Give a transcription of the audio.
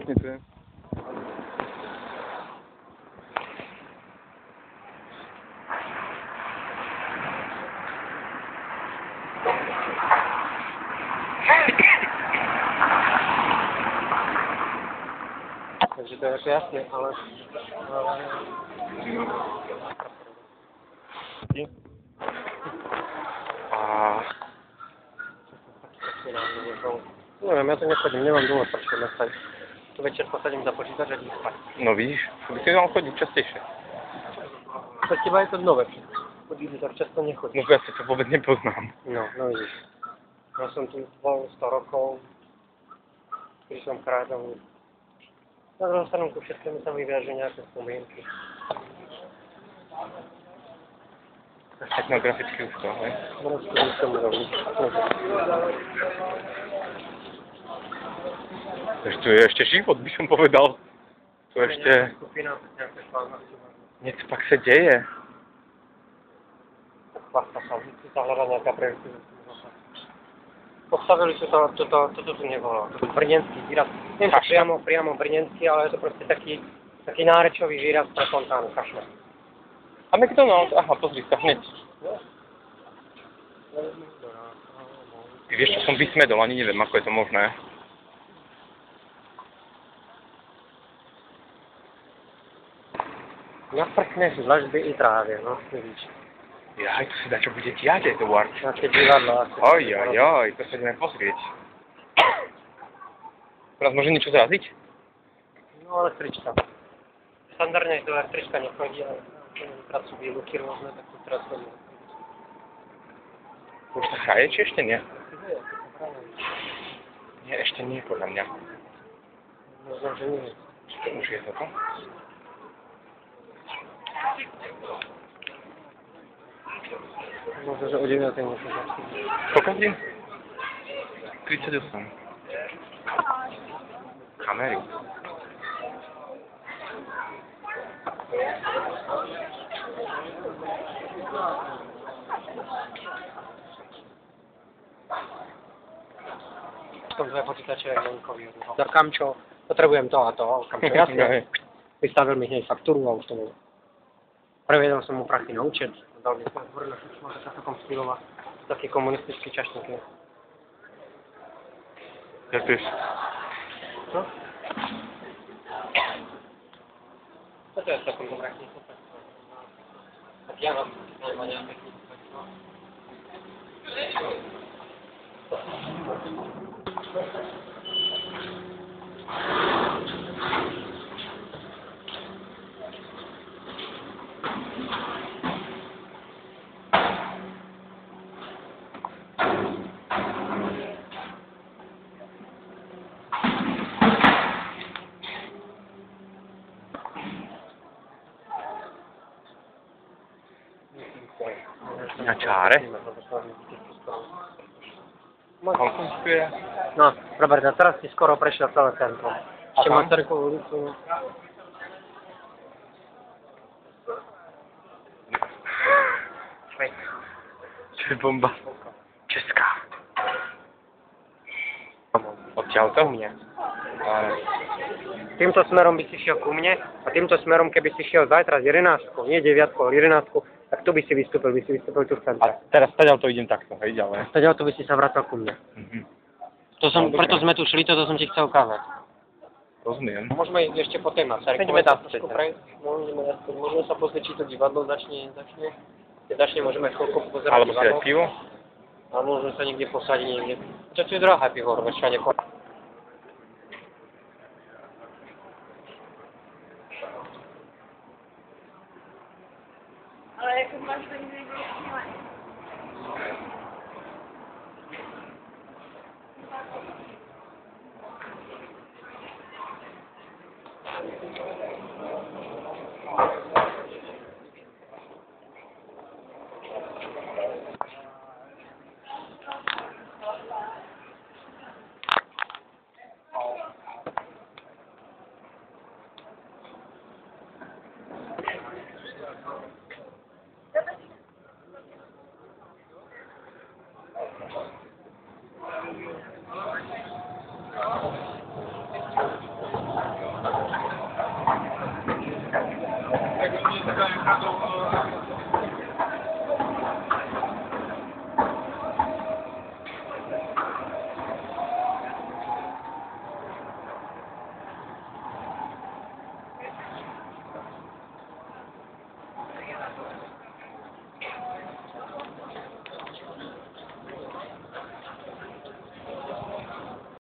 pěkně to je. Takže to je jako jasné, ale... A... Nevím, já to nechodím, nemám důvod, proč to nestať. Tu večer posadím za počítač a jdu spať. No víš, to by si mal chodiť častejšie. Pro teba je to nové všetko. Chodíš tak často nechodíš. No ja si to vôbec nepoznám. No vidíš. Ja som tu bol 100 rokov, když som kráľom. Na druhou stranu ku všetkému sa mi viažu nejaké spomienky. Etnografický ústav, hej? No, skôr som robiť. To je ešte život, by som povedal. To ešte... Skupina, nejaké slávnosti. Niečo pak sa deje. Pasta sa hľadá nejaká príležitosť. Postavili sú to, toto tu nebolo. To je brněnský výraz. Neviem, či priamo brněnský, ale je to proste taký nárečový výraz pre fontánu, kašle. A McDonald's, aha, pozri sa hneď. Ty vieš, čo som vysmedol, ani neviem, ako je to možné. Na prkneš dlažby i trávě, no, vidíš. Jaj, to sa dá, čo bude diať, Eduard. Také divadlo asi. Ojojoj, to sa ideme pozrieť. Nás môže niečo zraziť? No, električka. Standardne to električka nechodí, ale pracujú výluky rôzne, tak to teraz chodí. Už sa hraje, či ešte nie? Nie, ešte nie, podľa mňa. Možno, že nie. Už je to to? Možno, že o 9. musím začať. Koľko hodín? 38. Kamery. Som dve počítače aj Lenkovi. Kamčo, potrebujem to a to. Kamčo, jasne. Vystavil mi hneď faktúru a už to bolo. Previedol som mu prachy na účet. Dal mi otvorené všetko, že sa takom stylová. Taký komunistický čašník je. Ja tiež. Čo? Toto je v takom dobré knihu. Tak ja mám nejaké knihy. Na čáre? Konfúzuje. No, Robert, a teraz si skoro prešiel celé centrum. Ešte Masarykovú ulicu. Čo je bomba? Česká. Odtiaľ to? Mne. Týmto smerom by si šiel ku mne a týmto smerom, keby si šiel zajtra z 11, nie 9, ale 11, tak tu by si vystúpil tu v centre. A teraz stadiaľ to idem takto, hej, ďalej. Stadiaľ tu by si sa vracal ku mne. Preto sme tu šli, toto som ti chcel ukázať. Rozumiem. Môžeme ísť ešte po tej Masarykovej trošku prejsť. Môžeme sa pozrieť, či to divadlo začne. Môžeme chvíľku pozerať alebo divadlo. si dať pivo? A môžeme sa niekde posadiť niekde. Čo tu je drahé pivo, všade. Ale jako máš peníze, že